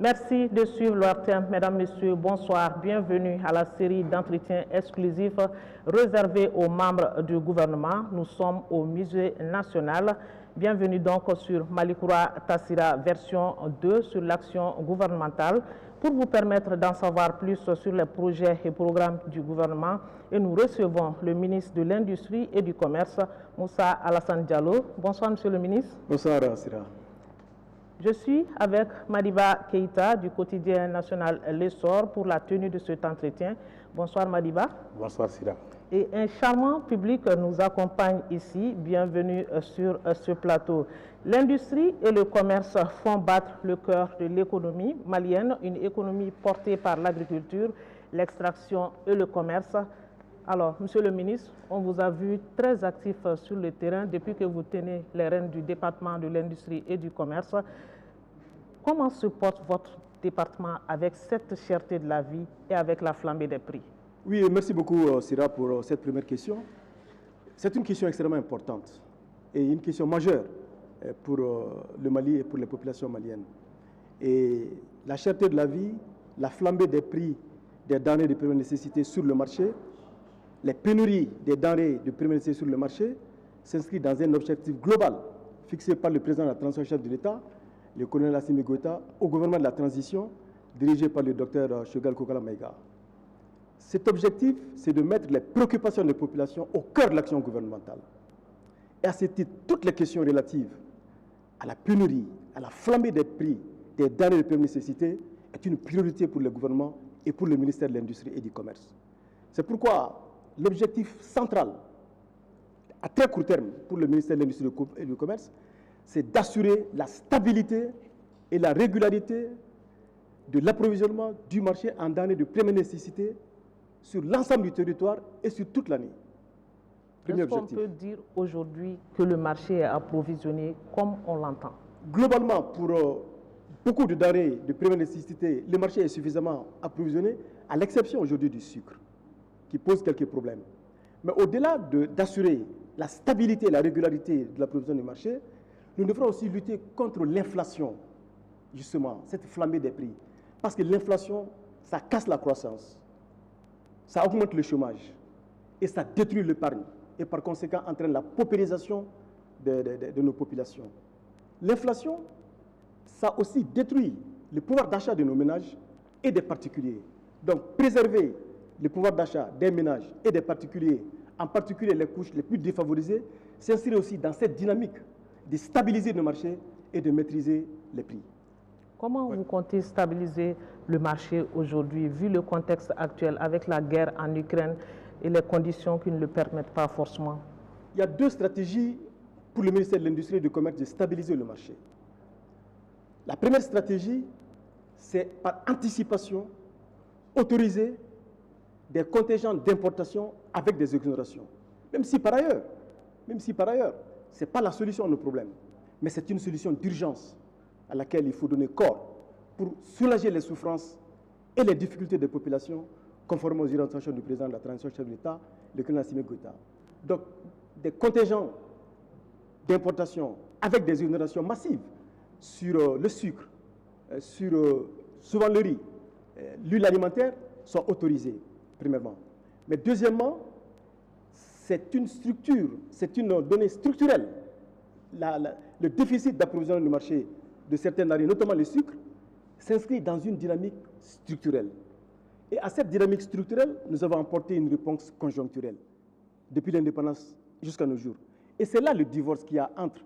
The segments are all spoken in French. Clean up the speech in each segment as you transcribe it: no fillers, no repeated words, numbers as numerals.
Merci de suivre l'ORTM. Mesdames, Messieurs, bonsoir. Bienvenue à la série d'entretiens exclusifs réservés aux membres du gouvernement. Nous sommes au Musée national. Bienvenue donc sur Malikoura Tassira version 2 sur l'action gouvernementale pour vous permettre d'en savoir plus sur les projets et programmes du gouvernement. Et nous recevons le ministre de l'Industrie et du Commerce, Moussa Alassane Diallo. Bonsoir, Monsieur le ministre. Bonsoir, Sira. Je suis avec Madiba Keïta du quotidien national L'Essor pour la tenue de cet entretien. Bonsoir Madiba. Bonsoir Sira. Et un charmant public nous accompagne ici. Bienvenue sur ce plateau. L'industrie et le commerce font battre le cœur de l'économie malienne, une économie portée par l'agriculture, l'extraction et le commerce. Alors, Monsieur le ministre, on vous a vu très actif sur le terrain depuis que vous tenez les rênes du département de l'industrie et du commerce. Comment se porte votre département avec cette cherté de la vie et avec la flambée des prix? Oui, merci beaucoup Sira pour cette première question. C'est une question extrêmement importante et une question majeure pour le Mali et pour les populations maliennes. Et la cherté de la vie, la flambée des prix des denrées de première nécessité sur le marché, les pénuries des denrées de première nécessité sur le marché s'inscrivent dans un objectif global fixé par le président de la transition chef de l'État, le colonel Assimi Goïta, au gouvernement de la transition dirigé par le docteur Choguel Kokala Maïga. Cet objectif, c'est de mettre les préoccupations des populations au cœur de l'action gouvernementale. Et à ce titre, toutes les questions relatives à la pénurie, à la flambée des prix des denrées de première nécessité est une priorité pour le gouvernement et pour le ministère de l'Industrie et du Commerce. C'est pourquoi l'objectif central, à très court terme, pour le ministère de l'Industrie et du Commerce, c'est d'assurer la stabilité et la régularité de l'approvisionnement du marché en denrées de première nécessité sur l'ensemble du territoire et sur toute l'année. Est-ce qu'on peut dire aujourd'hui que le marché est approvisionné comme on l'entend? Globalement, pour beaucoup de denrées de première nécessité, le marché est suffisamment approvisionné, à l'exception aujourd'hui du sucre, qui pose quelques problèmes. Mais au-delà d'assurer la stabilité et la régularité de l'approvisionnement du marché, nous devrons aussi lutter contre l'inflation, justement, cette flambée des prix. Parce que l'inflation, ça casse la croissance, ça augmente le chômage et ça détruit l'épargne et par conséquent entraîne la paupérisation de nos populations. L'inflation, ça aussi détruit le pouvoir d'achat de nos ménages et des particuliers. Donc préserver le pouvoir d'achat des ménages et des particuliers, en particulier les couches les plus défavorisées, s'inscrit aussi dans cette dynamique de stabiliser le marché et de maîtriser les prix. Comment vous comptez stabiliser le marché aujourd'hui, vu le contexte actuel avec la guerre en Ukraine et les conditions qui ne le permettent pas forcément? Il y a deux stratégies pour le ministère de l'Industrie et du Commerce de stabiliser le marché. La première stratégie, c'est par anticipation, autoriser des contingents d'importation avec des exonérations. Même si par ailleurs, ce n'est pas la solution à nos problèmes, mais c'est une solution d'urgence à laquelle il faut donner corps pour soulager les souffrances et les difficultés des populations conformément aux orientations du président de la transition chef de l'État, le colonel Assimi Goïta. Donc, des contingents d'importation avec des exonérations massives sur le sucre, sur souvent le riz, l'huile alimentaire sont autorisés, premièrement. Mais deuxièmement, c'est une structure, c'est une donnée structurelle. Le déficit d'approvisionnement du marché de certaines denrées, notamment le sucre, s'inscrit dans une dynamique structurelle. Et à cette dynamique structurelle, nous avons apporté une réponse conjoncturelle depuis l'indépendance jusqu'à nos jours. Et c'est là le divorce qu'il y a entre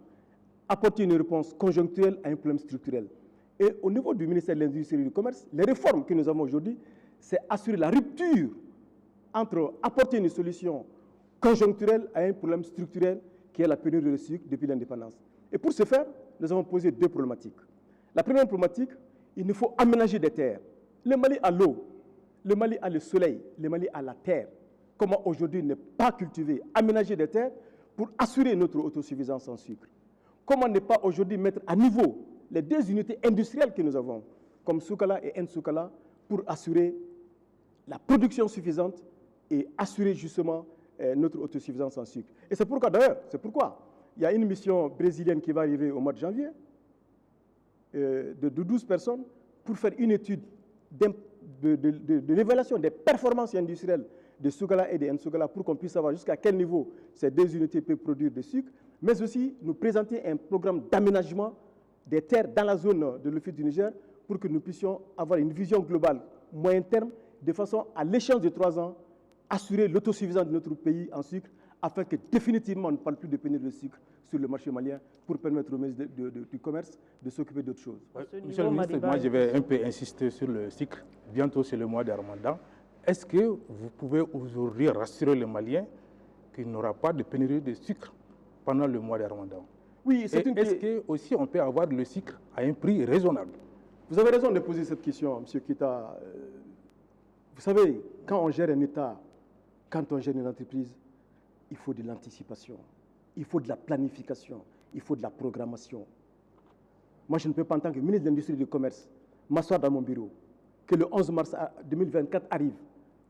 apporter une réponse conjoncturelle à un problème structurel. Et au niveau du ministère de l'Industrie et du Commerce, les réformes que nous avons aujourd'hui, c'est assurer la rupture entre apporter une solution conjoncturelle à un problème structurel qui est la pénurie de sucre depuis l'indépendance. Et pour ce faire, nous avons posé deux problématiques. La première problématique, il nous faut aménager des terres. Le Mali a l'eau, le Mali a le soleil, le Mali a la terre. Comment aujourd'hui ne pas cultiver, aménager des terres pour assurer notre autosuffisance en sucre? Comment ne pas aujourd'hui mettre à niveau les deux unités industrielles que nous avons, comme Soukala et Nsoukala, pour assurer la production suffisante et assurer justement notre autosuffisance en sucre. Et c'est pourquoi d'ailleurs, il y a une mission brésilienne qui va arriver au mois de janvier de 12 personnes pour faire une étude de l'évaluation des performances industrielles de Soukala et de N'Soukala pour qu'on puisse savoir jusqu'à quel niveau ces deux unités peuvent produire du sucre, mais aussi nous présenter un programme d'aménagement des terres dans la zone de l'Office du Niger pour que nous puissions avoir une vision globale, moyen terme, de façon à l'échéance de 3 ans, assurer l'autosuffisance de notre pays en sucre afin que définitivement on ne parle plus de pénurie de sucre sur le marché malien pour permettre au ministre du Commerce de s'occuper d'autres choses. Monsieur le ministre, moi je vais un peu insister sur le sucre. Bientôt c'est le mois de Ramadan. Est-ce que vous pouvez aujourd'hui rassurer les Maliens qu'il n'y aura pas de pénurie de sucre pendant le mois de Ramadan? Oui, est-ce que aussi on peut avoir le sucre à un prix raisonnable? Vous avez raison de poser cette question, M. Kita. Vous savez, quand on gère un État, quand on gère une entreprise, il faut de l'anticipation, il faut de la planification, il faut de la programmation. Moi, je ne peux pas, en tant que ministre de l'Industrie et du Commerce, m'asseoir dans mon bureau, que le 11 mars 2024 arrive,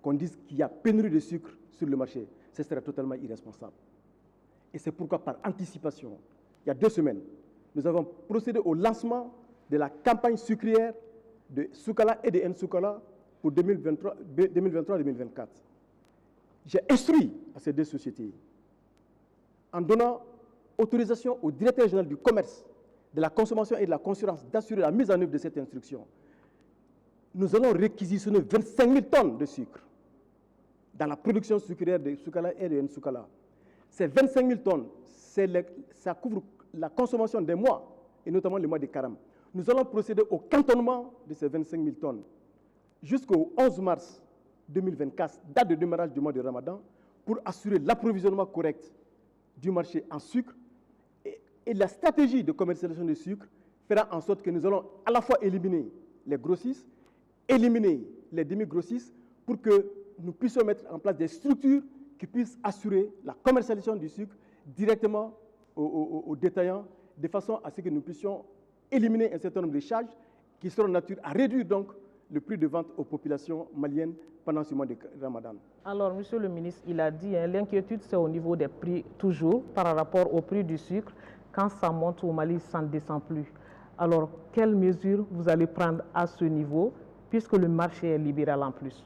qu'on dise qu'il y a pénurie de sucre sur le marché. Ce serait totalement irresponsable. Et c'est pourquoi, par anticipation, il y a 2 semaines, nous avons procédé au lancement de la campagne sucrière de Soukala et de N'Soukala pour 2023-2024. J'ai instruit à ces 2 sociétés, en donnant autorisation au directeur général du commerce, de la consommation et de la concurrence, d'assurer la mise en œuvre de cette instruction. Nous allons réquisitionner 25 000 tonnes de sucre dans la production sucrière de Soukala et de N'Soukala. Ces 25 000 tonnes, ça couvre la consommation des mois, et notamment le mois de Karam. Nous allons procéder au cantonnement de ces 25 000 tonnes jusqu'au 11 mars 2024, date de démarrage du mois de Ramadan, pour assurer l'approvisionnement correct du marché en sucre. Et la stratégie de commercialisation du sucre fera en sorte que nous allons à la fois éliminer les grossistes, éliminer les demi-grossistes, pour que nous puissions mettre en place des structures qui puissent assurer la commercialisation du sucre directement aux détaillants, de façon à ce que nous puissions éliminer un certain nombre de charges qui seront de nature à réduire donc le prix de vente aux populations maliennes pendant ce mois de Ramadan. Alors, Monsieur le ministre, il a dit, l'inquiétude c'est au niveau des prix toujours par rapport au prix du sucre. Quand ça monte au Mali, ça ne descend plus. Alors, quelles mesures vous allez prendre à ce niveau, puisque le marché est libéral en plus?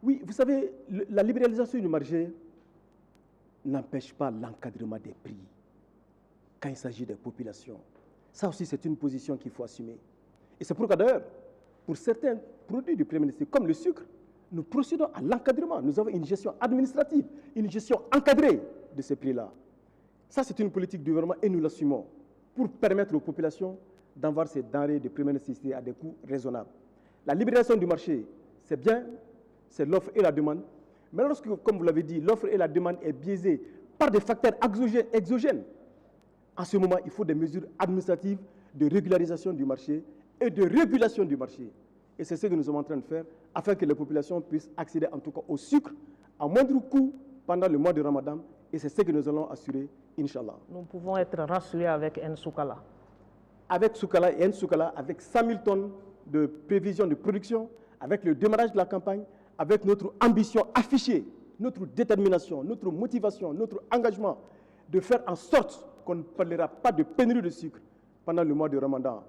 Oui, vous savez, la libéralisation du marché n'empêche pas l'encadrement des prix quand il s'agit des populations. Ça aussi, c'est une position qu'il faut assumer. Et c'est pourquoi d'ailleurs, pour certains produits du Premier ministre, comme le sucre, nous procédons à l'encadrement. Nous avons une gestion administrative, une gestion encadrée de ces prix-là. Ça, c'est une politique du gouvernement et nous l'assumons pour permettre aux populations d'avoir ces denrées de première nécessité à des coûts raisonnables. La libération du marché, c'est bien, c'est l'offre et la demande. Mais lorsque, comme vous l'avez dit, l'offre et la demande est biaisée par des facteurs exogènes, en ce moment, il faut des mesures administratives de régularisation du marché et de régulation du marché. Et c'est ce que nous sommes en train de faire afin que les populations puissent accéder en tout cas au sucre à moindre coût pendant le mois de Ramadan. Et c'est ce que nous allons assurer, Inch'Allah. Nous pouvons être rassurés avec N'Soukala. Avec Soukala et N'Soukala, avec 100 000 tonnes de prévision de production, avec le démarrage de la campagne, avec notre ambition affichée, notre détermination, notre motivation, notre engagement de faire en sorte qu'on ne parlera pas de pénurie de sucre pendant le mois de Ramadan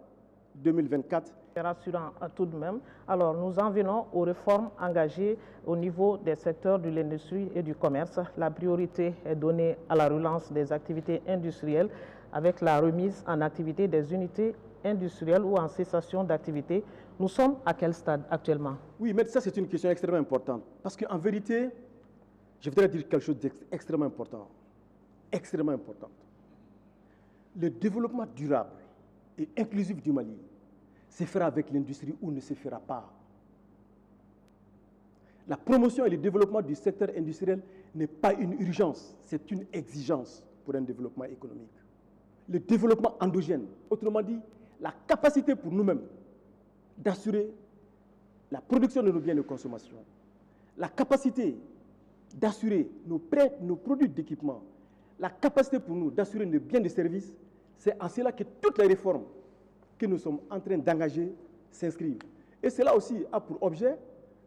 2024. C'est rassurant tout de même. Alors, nous en venons aux réformes engagées au niveau des secteurs de l'industrie et du commerce. La priorité est donnée à la relance des activités industrielles avec la remise en activité des unités industrielles ou en cessation d'activité. Nous sommes à quel stade actuellement? Oui, mais ça, c'est une question extrêmement importante. Parce qu'en vérité, je voudrais dire quelque chose d'extrêmement important. Extrêmement important. Le développement durable et inclusif du Mali se fera avec l'industrie ou ne se fera pas. La promotion et le développement du secteur industriel n'est pas une urgence, c'est une exigence pour un développement économique. Le développement endogène, autrement dit, la capacité pour nous-mêmes d'assurer la production de nos biens de consommation, la capacité d'assurer nos produits d'équipement, la capacité pour nous d'assurer nos biens de service, c'est en cela que toutes les réformes que nous sommes en train d'engager s'inscrivent. Et cela aussi a pour objet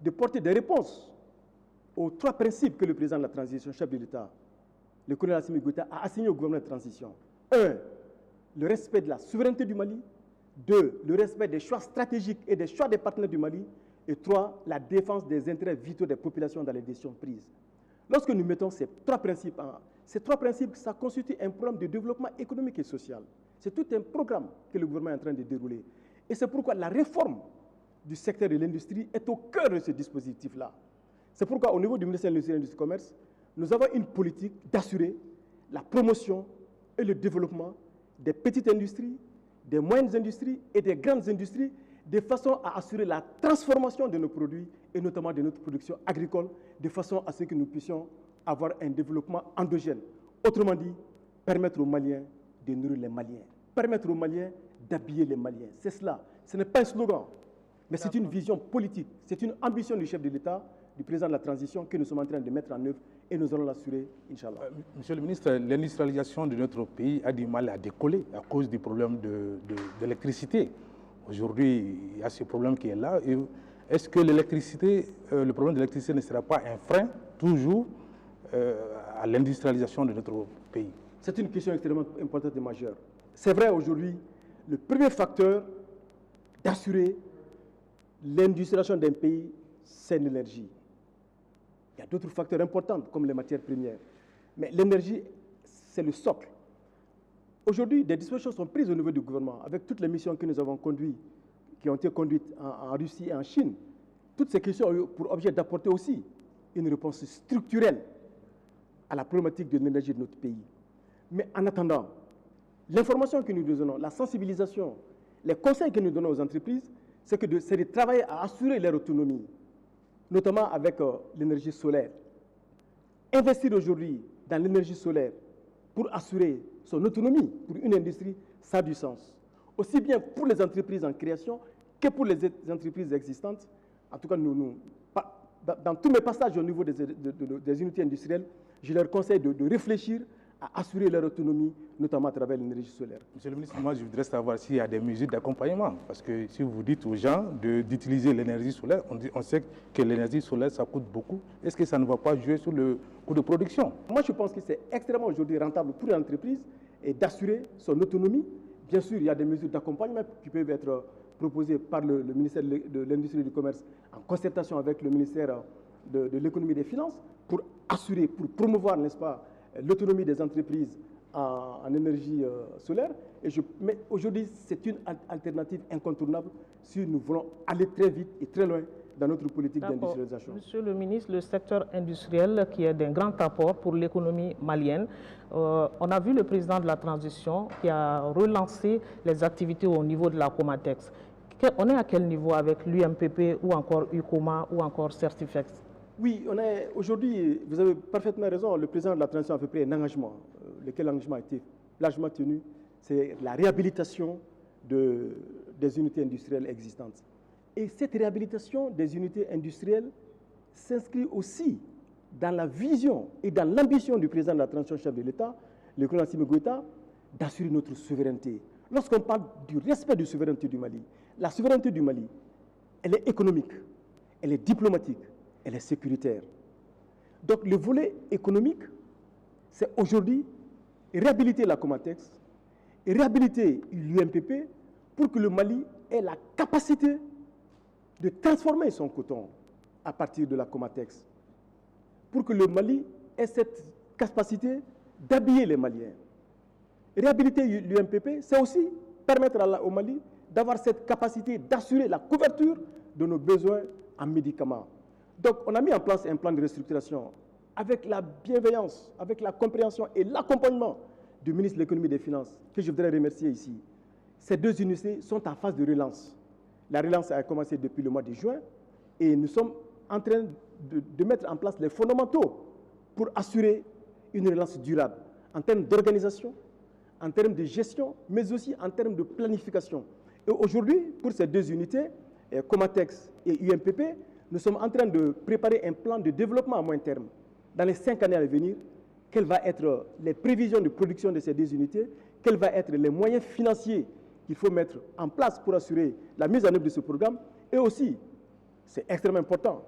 de porter des réponses aux 3 principes que le président de la transition, chef de l'État, le colonel Assimi Goïta, a assigné au gouvernement de transition. 1. Le respect de la souveraineté du Mali. 2, le respect des choix stratégiques et des choix des partenaires du Mali. Et 3, la défense des intérêts vitaux des populations dans les décisions prises. Lorsque nous mettons ces trois principes, ça constitue un programme de développement économique et social. C'est tout un programme que le gouvernement est en train de dérouler. Et c'est pourquoi la réforme du secteur de l'industrie est au cœur de ce dispositif-là. C'est pourquoi au niveau du ministère de l'Industrie et du Commerce, nous avons une politique d'assurer la promotion et le développement des petites industries, des moyennes industries et des grandes industries, de façon à assurer la transformation de nos produits et notamment de notre production agricole, de façon à ce que nous puissions avoir un développement endogène. Autrement dit, permettre aux Maliens de nourrir les Maliens, permettre aux Maliens d'habiller les Maliens. C'est cela. Ce n'est pas un slogan, mais c'est une vision politique, c'est une ambition du chef de l'État, du président de la transition que nous sommes en train de mettre en œuvre et nous allons l'assurer, Inch'Allah. Monsieur le ministre, l'industrialisation de notre pays a du mal à décoller à cause du problème de l'électricité. Aujourd'hui, il y a ce problème qui est là. Est-ce que l'électricité, le problème de l'électricité ne sera pas un frein toujours à l'industrialisation de notre pays? C'est une question extrêmement importante et majeure. C'est vrai aujourd'hui, le premier facteur d'assurer l'industrialisation d'un pays, c'est l'énergie. Il y a d'autres facteurs importants comme les matières premières. Mais l'énergie, c'est le socle. Aujourd'hui, des dispositions sont prises au niveau du gouvernement avec toutes les missions que nous avons conduites, qui ont été conduites en Russie et en Chine. Toutes ces questions ont eu pour objet d'apporter aussi une réponse structurelle à la problématique de l'énergie de notre pays. Mais en attendant, l'information que nous donnons, la sensibilisation, les conseils que nous donnons aux entreprises, c'est de travailler à assurer leur autonomie, notamment avec l'énergie solaire. Investir aujourd'hui dans l'énergie solaire pour assurer son autonomie pour une industrie, ça a du sens. Aussi bien pour les entreprises en création que pour les entreprises existantes. En tout cas, dans tous mes passages au niveau des unités industrielles, je leur conseille de réfléchir à assurer leur autonomie, notamment à travers l'énergie solaire. Monsieur le ministre, moi je voudrais savoir s'il y a des mesures d'accompagnement. Parce que si vous dites aux gens d'utiliser l'énergie solaire, on sait que l'énergie solaire, ça coûte beaucoup. Est-ce que ça ne va pas jouer sur le coût de production? Moi je pense que c'est extrêmement aujourd'hui rentable pour l'entreprise et d'assurer son autonomie. Bien sûr, il y a des mesures d'accompagnement qui peuvent être proposées par le ministère de l'Industrie et du Commerce en concertation avec le ministère de l'Économie et des Finances pour assurer, pour promouvoir, n'est-ce pas, l'autonomie des entreprises en énergie solaire. Mais aujourd'hui, c'est une alternative incontournable si nous voulons aller très vite et très loin dans notre politique d'industrialisation. Monsieur le ministre, le secteur industriel qui est d'un grand apport pour l'économie malienne, on a vu le président de la transition qui a relancé les activités au niveau de la Comatex. On est à quel niveau avec l'UMPP ou encore UCOMA ou encore Certifex? Oui, aujourd'hui, vous avez parfaitement raison, le président de la transition a fait pris un engagement, lequel engagement a été largement tenu, c'est la réhabilitation des unités industrielles existantes. Et cette réhabilitation des unités industrielles s'inscrit aussi dans la vision et dans l'ambition du président de la transition chef de l'État, le colonel Assimi Goïta, d'assurer notre souveraineté. Lorsqu'on parle du respect de la souveraineté du Mali, la souveraineté du Mali, elle est économique, elle est diplomatique, elle est sécuritaire. Donc le volet économique, c'est aujourd'hui réhabiliter la Comatex et réhabiliter l'UMPP pour que le Mali ait la capacité de transformer son coton à partir de la Comatex, pour que le Mali ait cette capacité d'habiller les Maliens. Réhabiliter l'UMPP, c'est aussi permettre au Mali d'avoir cette capacité d'assurer la couverture de nos besoins en médicaments. Donc, on a mis en place un plan de restructuration avec la bienveillance, avec la compréhension et l'accompagnement du ministre de l'Économie et des Finances, que je voudrais remercier ici. Ces deux unités sont en phase de relance. La relance a commencé depuis le mois de juin et nous sommes en train de mettre en place les fondamentaux pour assurer une relance durable en termes d'organisation, en termes de gestion, mais aussi en termes de planification. Et aujourd'hui, pour ces deux unités, Comatex et UMPP, nous sommes en train de préparer un plan de développement à moyen terme. Dans les 5 années à venir, quelles vont être les prévisions de production de ces deux unités, quels vont être les moyens financiers qu'il faut mettre en place pour assurer la mise en œuvre de ce programme. Et aussi, c'est extrêmement important,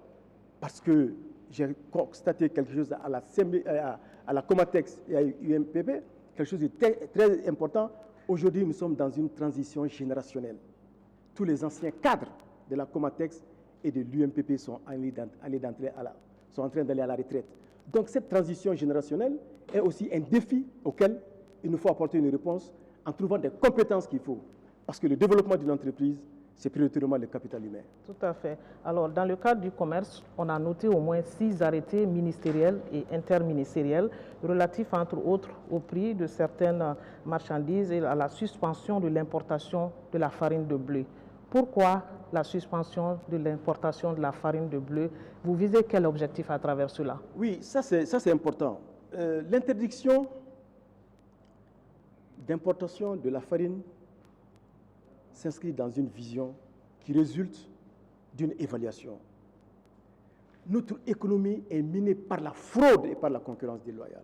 parce que j'ai constaté quelque chose à la Comatex et à UMPP, quelque chose de très important Aujourd'hui, nous sommes dans une transition générationnelle. Tous les anciens cadres de la Comatex et de l'UMPP sont en train d'aller à la retraite. Donc cette transition générationnelle est aussi un défi auquel il nous faut apporter une réponse en trouvant des compétences qu'il faut. Parce que le développement d'une entreprise, c'est prioritairement le capital humain. Tout à fait. Alors, dans le cadre du commerce, on a noté au moins 6 arrêtés ministériels et interministériels relatifs, entre autres, au prix de certaines marchandises et à la suspension de l'importation de la farine de blé. Pourquoi la suspension de l'importation de la farine de blé? Vous visez quel objectif à travers cela? Oui, ça c'est important. L'interdiction d'importation de la farine s'inscrit dans une vision qui résulte d'une évaluation. Notre économie est minée par la fraude et par la concurrence déloyale.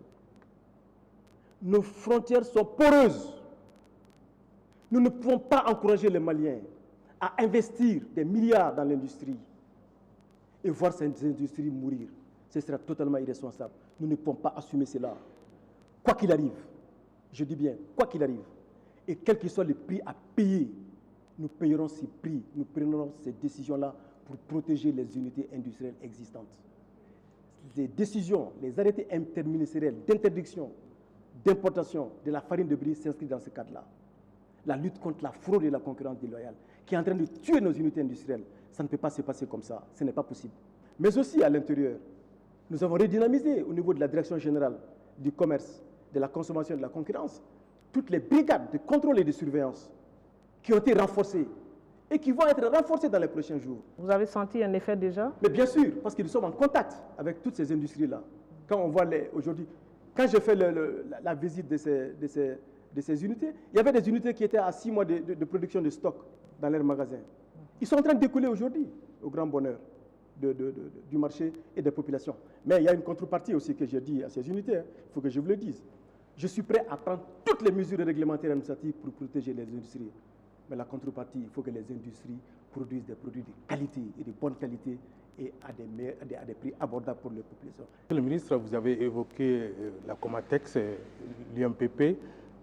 Nos frontières sont poreuses. Nous ne pouvons pas encourager les Maliens à investir des milliards dans l'industrie et voir ces industries mourir. Ce sera totalement irresponsable. Nous ne pouvons pas assumer cela. Quoi qu'il arrive, je dis bien, quoi qu'il arrive, et quel que soit le prix à payer, nous payerons ces prix, nous prendrons ces décisions-là pour protéger les unités industrielles existantes. Les décisions, les arrêtés interministériels d'interdiction, d'importation de la farine de blé s'inscrivent dans ce cadre-là. La lutte contre la fraude et la concurrence déloyale, qui est en train de tuer nos unités industrielles, ça ne peut pas se passer comme ça, ce n'est pas possible. Mais aussi à l'intérieur, nous avons redynamisé au niveau de la direction générale du commerce, de la consommation et de la concurrence, toutes les brigades de contrôle et de surveillance qui ont été renforcées et qui vont être renforcées dans les prochains jours. Vous avez senti un effet déjà? Mais bien sûr, parce que nous sommes en contact avec toutes ces industries-là. Quand on voit aujourd'hui, quand j'ai fait la visite de ces unités, il y avait des unités qui étaient à 6 mois de production de stock dans leurs magasins. Ils sont en train de décoller aujourd'hui, au grand bonheur du marché et des populations. Mais il y a une contrepartie aussi que j'ai dit à ces unités, il faut que je vous le dise. Je suis prêt à prendre toutes les mesures réglementaires et administratives pour protéger les industries. Mais la contrepartie, il faut que les industries produisent des produits de qualité et de bonne qualité et à des prix abordables pour les populations. Monsieur le ministre, vous avez évoqué la Comatex, l'UMPP,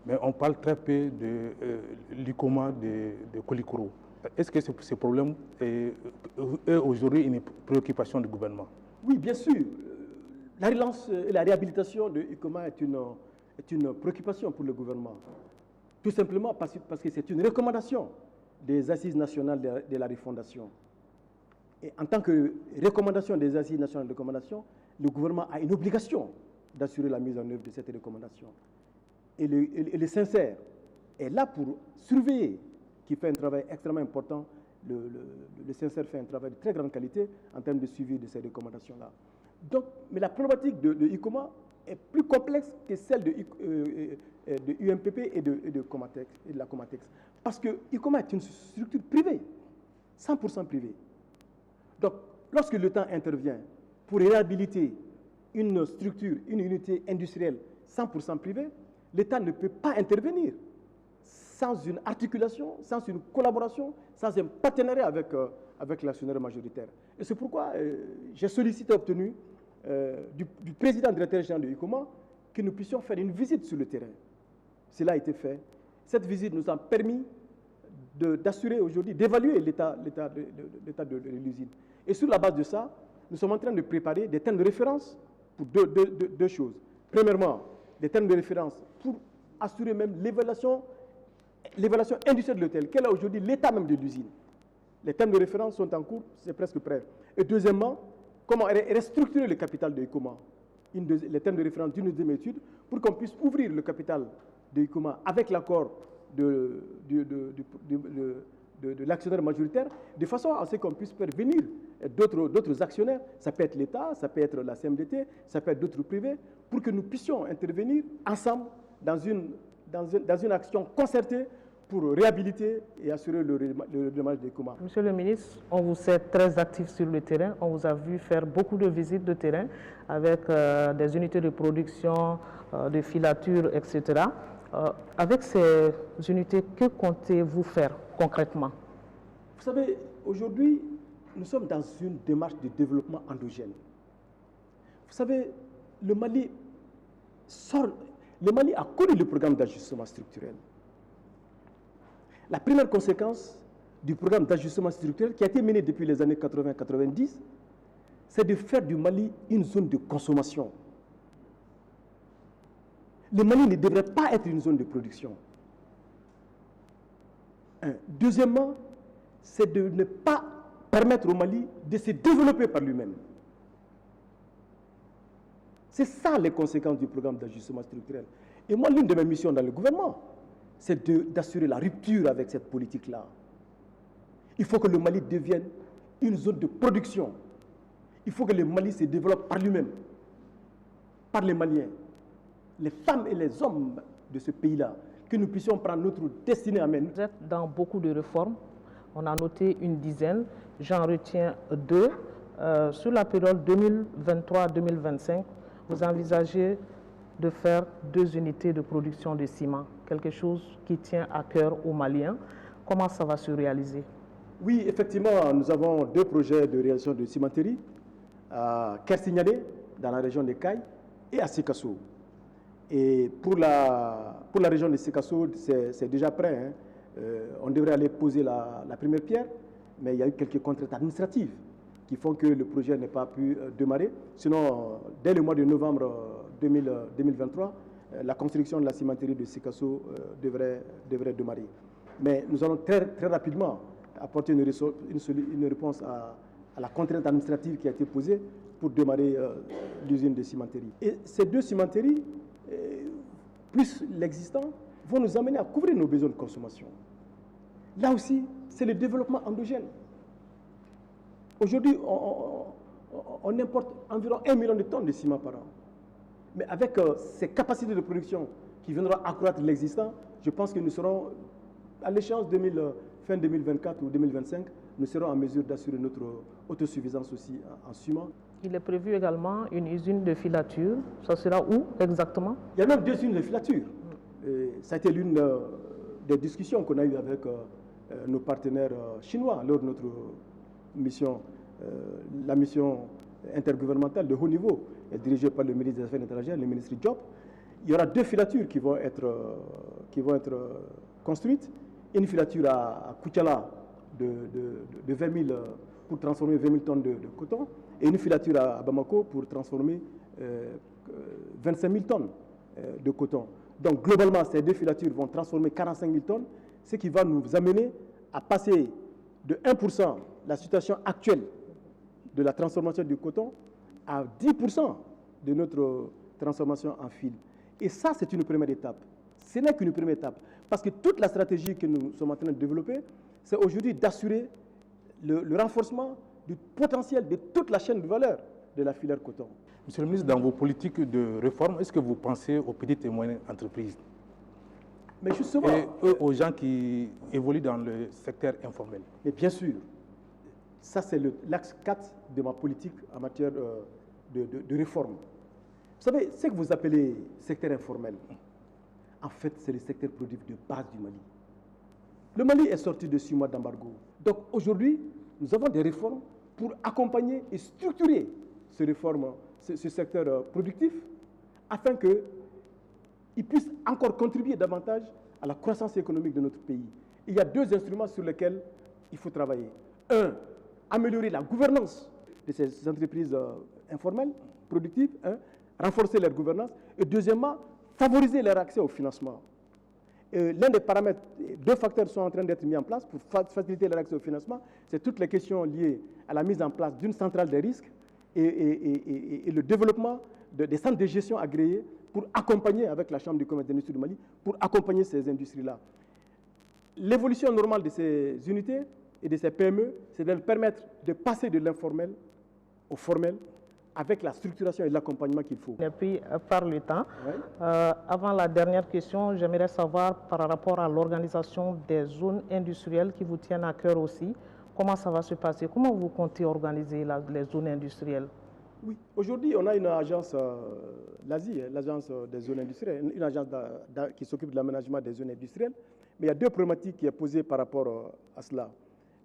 mais on parle très peu de l'ICOMA de Kolikoro. Est-ce que ce problème est aujourd'hui une préoccupation du gouvernement? Oui, bien sûr. La relance et la réhabilitation de l'ICOMA est une préoccupation pour le gouvernement. Tout simplement parce que c'est une recommandation des Assises nationales de la refondation. Et en tant que recommandation des Assises nationales de refondation, le gouvernement a une obligation d'assurer la mise en œuvre de cette recommandation. Et le sincère est là pour surveiller, qui fait un travail extrêmement important. Le sincère fait un travail de très grande qualité en termes de suivi de ces recommandations-là. Donc, mais la problématique de ICOMA est plus complexe que celle de UMPP et de la Comatex. Parce que ICOMA est une structure privée, 100% privée. Donc, lorsque l'État intervient pour réhabiliter une structure, une unité industrielle 100% privée, l'État ne peut pas intervenir sans une articulation, sans une collaboration, sans un partenariat avec l'actionnaire majoritaire. Et c'est pourquoi j'ai sollicité et obtenu du président directeur général de ICOMA que nous puissions faire une visite sur le terrain. Cela a été fait. Cette visite nous a permis d'assurer aujourd'hui, d'évaluer l'état de l'usine. Et sur la base de ça, nous sommes en train de préparer des termes de référence pour deux choses. Premièrement, des termes de référence pour assurer même l'évaluation industrielle de l'hôtel. Quel est aujourd'hui l'état même de l'usine? Les termes de référence sont en cours, c'est presque prêt. Et deuxièmement, comment restructurer le capital de ICOMA, les termes de référence d'une deuxième étude, pour qu'on puisse ouvrir le capital de ICOMA avec l'accord de l'actionnaire majoritaire, de façon à ce qu'on puisse faire venir d'autres actionnaires. Ça peut être l'État, ça peut être la CMDT, ça peut être d'autres privés, pour que nous puissions intervenir ensemble dans une action concertée pour réhabiliter et assurer le redémarrage des ICOMA. Monsieur le ministre, on vous sait très actif sur le terrain. On vous a vu faire beaucoup de visites de terrain avec des unités de production, de filature, etc. Avec ces unités, que comptez-vous faire concrètement? Vous savez, aujourd'hui, nous sommes dans une démarche de développement endogène. Vous savez, le Mali a connu le programme d'ajustement structurel. La première conséquence du programme d'ajustement structurel qui a été mené depuis les années 80-90, c'est de faire du Mali une zone de consommation. Le Mali ne devrait pas être une zone de production. Deuxièmement, c'est de ne pas permettre au Mali de se développer par lui-même. C'est ça les conséquences du programme d'ajustement structurel. Et moi, l'une de mes missions dans le gouvernement, c'est d'assurer la rupture avec cette politique-là. Il faut que le Mali devienne une zone de production. Il faut que le Mali se développe par lui-même, par les Maliens, les femmes et les hommes de ce pays-là, que nous puissions prendre notre destinée à main. Vous êtes dans beaucoup de réformes. On a noté une dizaine. J'en retiens deux. Sur la période 2023-2025, vous envisagez de faire 2 unités de production de ciment, quelque chose qui tient à cœur aux Maliens. Comment ça va se réaliser? Oui, effectivement, nous avons 2 projets de réalisation de cimenterie à Kersignane, dans la région de Caille, et à Sikasso. Et pour la région de Sikasso, c'est déjà prêt. On devrait aller poser la première pierre, mais il y a eu quelques contraintes administratives qui font que le projet n'a pas pu démarrer. Sinon, dès le mois de novembre 2023, la construction de la cimenterie de Sikasso devrait démarrer. Mais nous allons très rapidement apporter une réponse à la contrainte administrative qui a été posée pour démarrer l'usine de cimenterie. Et ces 2 cimenteries, plus l'existant, vont nous amener à couvrir nos besoins de consommation. Là aussi, c'est le développement endogène. Aujourd'hui, on importe environ 1 million de tonnes de ciment par an. Mais avec ces capacités de production qui viendront accroître l'existant, je pense que nous serons, à l'échéance fin 2024 ou 2025, nous serons en mesure d'assurer notre autosuffisance aussi en ciment. Il est prévu également une usine de filature. Ça sera où exactement? Il y a même 2 usines de filature. Ça a été l'une des discussions qu'on a eues avec nos partenaires chinois lors de notre mission, la mission intergouvernementale de haut niveau, dirigée par le ministre des Affaires étrangères, le ministre Diop. Il y aura 2 filatures qui vont être construites. Une filature à Koutiala de 20 000 pour transformer 20 000 tonnes de coton, et une filature à Bamako pour transformer 25 000 tonnes de coton. Donc globalement, ces 2 filatures vont transformer 45 000 tonnes, ce qui va nous amener à passer de 1% la situation actuelle de la transformation du coton à 10% de notre transformation en fil. Et ça, c'est une première étape. Ce n'est qu'une première étape. Parce que toute la stratégie que nous sommes en train de développer, c'est aujourd'hui d'assurer le renforcement du potentiel de toute la chaîne de valeur de la filière coton. Monsieur le ministre, dans vos politiques de réforme, est-ce que vous pensez aux petites et moyennes entreprises? Mais justement, et aux gens qui évoluent dans le secteur informel? Mais bien sûr, ça c'est l'axe 4 de ma politique en matière de réforme. Vous savez, ce que vous appelez secteur informel, en fait, c'est le secteur productif de base du Mali. Le Mali est sorti de 6 mois d'embargo. Donc aujourd'hui, nous avons des réformes pour accompagner et structurer ce secteur productif afin qu'il puisse encore contribuer davantage à la croissance économique de notre pays. Il y a 2 instruments sur lesquels il faut travailler. Un, améliorer la gouvernance de ces entreprises informelles, productives, renforcer leur gouvernance. Et deuxièmement, favoriser leur accès au financement. L'un des paramètres, 2 facteurs sont en train d'être mis en place pour faciliter leur accès au financement. C'est toutes les questions liées à la mise en place d'une centrale des risques et le développement des centres de gestion agréés pour accompagner, avec la Chambre du commerce et de l'industrie du Mali, pour accompagner ces industries-là. L'évolution normale de ces unités et de ces PME, c'est de leur permettre de passer de l'informel au formel avec la structuration et l'accompagnement qu'il faut. Et puis, par le temps, Oui. Avant la dernière question, j'aimerais savoir par rapport à l'organisation des zones industrielles qui vous tiennent à cœur aussi, comment ça va se passer? Comment vous comptez organiser les zones industrielles? Oui, aujourd'hui, on a une agence, l'ASI, l'agence des zones industrielles, une agence qui s'occupe de l'aménagement des zones industrielles. Mais il y a 2 problématiques qui sont posées par rapport à cela.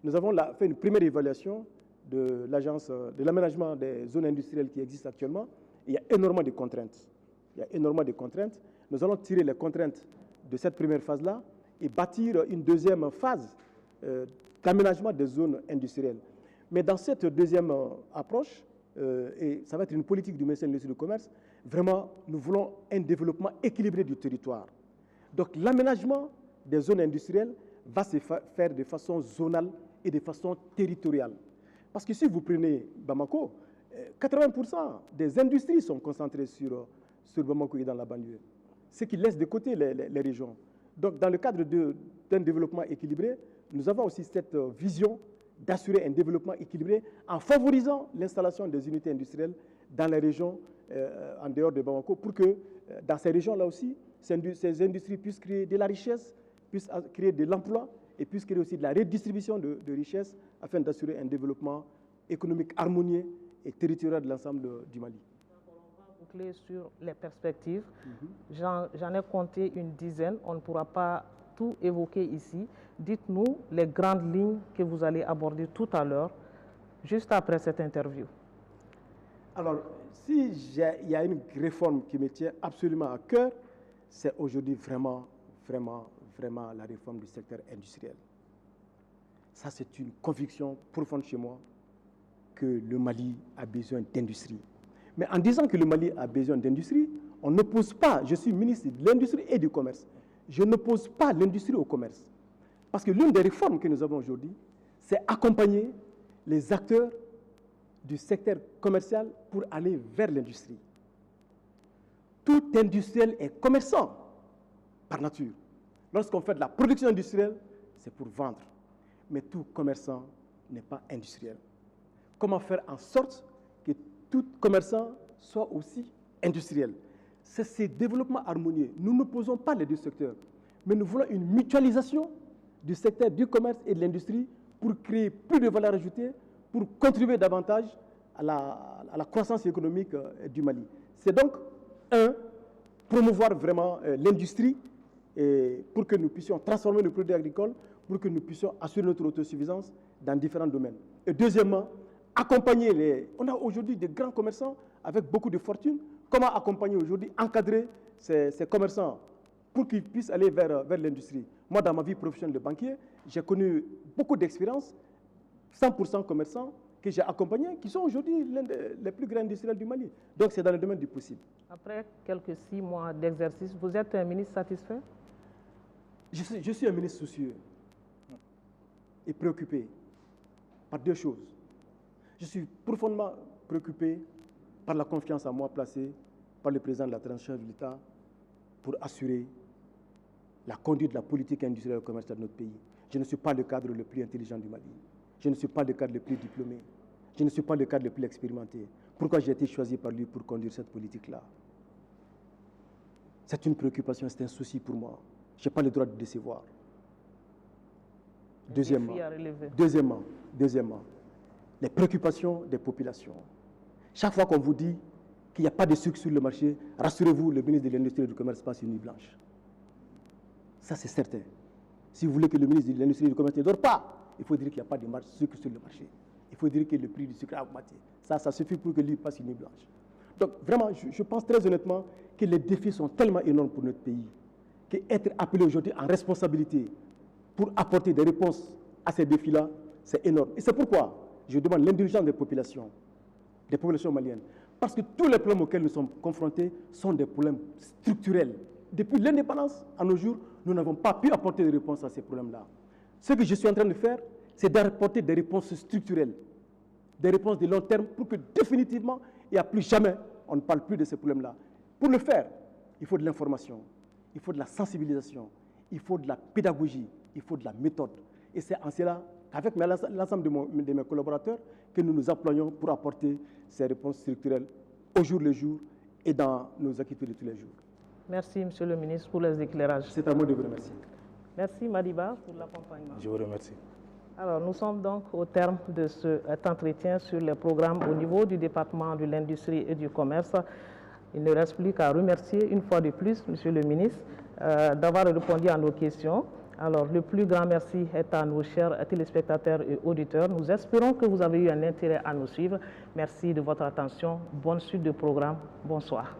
Nous avons fait une première évaluation de l'agence de l'aménagement des zones industrielles qui existe actuellement. Il y a énormément de contraintes. Nous allons tirer les contraintes de cette première phase-là et bâtir une deuxième phase d'aménagement des zones industrielles. Mais dans cette deuxième approche, et ça va être une politique du ministère de l'Industrie et du Commerce, vraiment, nous voulons un développement équilibré du territoire. Donc l'aménagement des zones industrielles va se faire de façon zonale et de façon territoriale. Parce que si vous prenez Bamako, 80% des industries sont concentrées sur Bamako et dans la banlieue, ce qui laisse de côté les régions. Donc dans le cadre d'un développement équilibré, nous avons aussi cette vision d'assurer un développement équilibré en favorisant l'installation des unités industrielles dans les régions en dehors de Bamako pour que dans ces régions-là aussi, ces industries puissent créer de la richesse, puissent créer de l'emploi et puissent créer aussi de la redistribution de richesses afin d'assurer un développement économique harmonieux et territorial de l'ensemble du Mali. On va boucler sur les perspectives. J'en ai compté une dizaine, on ne pourra pas tout évoquer ici. Dites-nous les grandes lignes que vous allez aborder tout à l'heure, juste après cette interview. Alors, s'il y a une réforme qui me tient absolument à cœur, c'est aujourd'hui vraiment la réforme du secteur industriel. Ça, c'est une conviction profonde chez moi que le Mali a besoin d'industrie. Mais en disant que le Mali a besoin d'industrie, on n'oppose pas, je suis ministre de l'Industrie et du Commerce, je n'oppose pas l'industrie au commerce. Parce que l'une des réformes que nous avons aujourd'hui, c'est accompagner les acteurs du secteur commercial pour aller vers l'industrie. Tout industriel est commerçant par nature. Lorsqu'on fait de la production industrielle, c'est pour vendre. Mais tout commerçant n'est pas industriel. Comment faire en sorte que tout commerçant soit aussi industriel? C'est ce développement harmonieux. Nous n'opposons pas les deux secteurs, mais nous voulons une mutualisation du secteur du commerce et de l'industrie pour créer plus de valeur ajoutée, pour contribuer davantage à la croissance économique du Mali. C'est donc, promouvoir vraiment l'industrie pour que nous puissions transformer le produit agricole, pour que nous puissions assurer notre autosuffisance dans différents domaines. Et deuxièmement, accompagner on a aujourd'hui des grands commerçants avec beaucoup de fortune. Comment accompagner aujourd'hui, encadrer ces commerçants pour qu'ils puissent aller vers l'industrie? Moi, dans ma vie professionnelle de banquier, j'ai connu beaucoup d'expériences, 100% commerçants que j'ai accompagnés, qui sont aujourd'hui l'un des plus grands industriels du Mali. Donc, c'est dans le domaine du possible. Après quelques 6 mois d'exercice, vous êtes un ministre satisfait? Je suis un ministre soucieux et préoccupé par deux choses. Je suis profondément préoccupé par la confiance en moi placée par le président de la transition de l'État pour assurer la conduite de la politique industrielle et commerciale de notre pays. Je ne suis pas le cadre le plus intelligent du Mali. Je ne suis pas le cadre le plus diplômé. Je ne suis pas le cadre le plus expérimenté. Pourquoi j'ai été choisi par lui pour conduire cette politique-là? C'est une préoccupation, c'est un souci pour moi. Je n'ai pas le droit de décevoir. Deuxièmement, les préoccupations des populations. Chaque fois qu'on vous dit qu'il n'y a pas de sucre sur le marché, rassurez-vous, le ministre de l'Industrie et du Commerce passe une nuit blanche. Ça, c'est certain. Si vous voulez que le ministre de l'Industrie et du Commerce ne dort pas, il faut dire qu'il n'y a pas de sucre sur le marché. Il faut dire que le prix du sucre a augmenté. Ça suffit pour que lui passe une nuit blanche. Donc, vraiment, je pense très honnêtement que les défis sont tellement énormes pour notre pays qu'être appelé aujourd'hui en responsabilité pour apporter des réponses à ces défis-là, c'est énorme. Et c'est pourquoi je demande l'indulgence des populations maliennes. Parce que tous les problèmes auxquels nous sommes confrontés sont des problèmes structurels. Depuis l'indépendance à nos jours, nous n'avons pas pu apporter des réponses à ces problèmes-là. Ce que je suis en train de faire, c'est d'apporter des réponses structurelles, des réponses de long terme pour que définitivement, il n'y a plus jamais, on ne parle plus de ces problèmes-là. Pour le faire, il faut de l'information, il faut de la sensibilisation, il faut de la pédagogie, il faut de la méthode. Et c'est en cela qu'avec l'ensemble de mes collaborateurs que nous nous employons pour apporter ces réponses structurelles au jour le jour et dans nos activités de tous les jours. Merci, Monsieur le ministre, pour les éclairages. C'est à moi de vous remercier. Merci, Madiba, pour l'accompagnement. Je vous remercie. Alors, nous sommes donc au terme de cet entretien sur les programmes au niveau du département de l'industrie et du commerce. Il ne reste plus qu'à remercier une fois de plus, Monsieur le ministre, d'avoir répondu à nos questions. Alors, le plus grand merci est à nos chers téléspectateurs et auditeurs. Nous espérons que vous avez eu un intérêt à nous suivre. Merci de votre attention. Bonne suite de programme. Bonsoir.